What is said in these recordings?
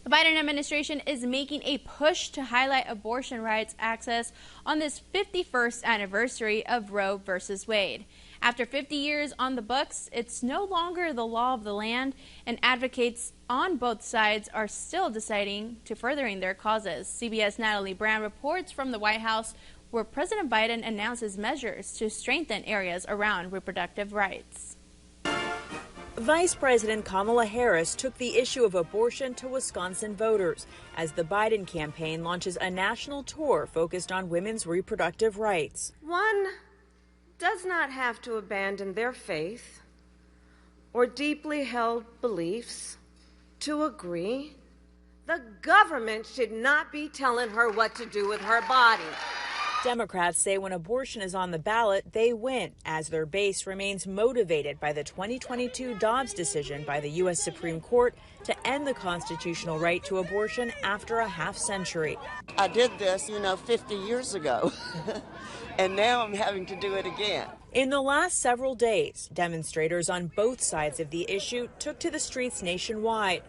The Biden administration is making a push to highlight abortion rights access on this 51st anniversary of Roe versus Wade. After 50 years on the books, it's no longer the law of the land, and advocates on both sides are still deciding to furthering their causes. CBS Natalie Brand reports from the White House, where President Biden announces measures to strengthen areas around reproductive rights. Vice President Kamala Harris took the issue of abortion to Wisconsin voters as the Biden campaign launches a national tour focused on women's reproductive rights. One does not have to abandon their faith or deeply held beliefs to agree. The government should not be telling her what to do with her body. Democrats say when abortion is on the ballot, they win, as their base remains motivated by the 2022 Dobbs decision by the U.S. Supreme Court to end the constitutional right to abortion after a half century. I did this, 50 years ago, and now I'm having to do it again. In the last several days, demonstrators on both sides of the issue took to the streets nationwide.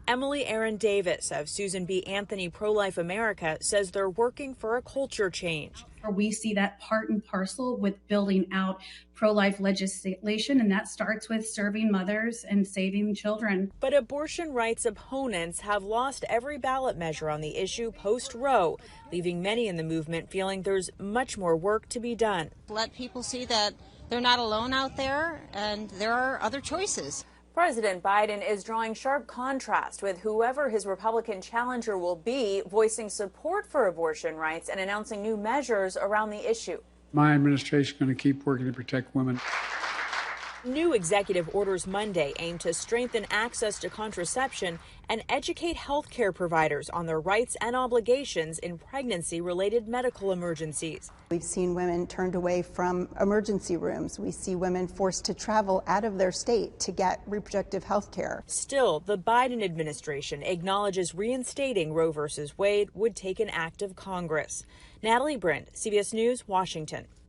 Emily Aaron Davis of Susan B. Anthony Pro-Life America says they're working for a culture change. We see that part and parcel with building out pro-life legislation, and that starts with serving mothers and saving children. But abortion rights opponents have lost every ballot measure on the issue post-Roe, leaving many in the movement feeling there's much more work to be done. Let people see that they're not alone out there and there are other choices. President Biden is drawing sharp contrast with whoever his Republican challenger will be, voicing support for abortion rights and announcing new measures around the issue. My administration is going to keep working to protect women. New executive orders Monday aim to strengthen access to contraception and educate healthcare providers on their rights and obligations in pregnancy-related medical emergencies. We've seen women turned away from emergency rooms. We see women forced to travel out of their state to get reproductive health care. Still, the Biden administration acknowledges reinstating Roe v. Wade would take an act of Congress. Natalie Brand, CBS News, Washington.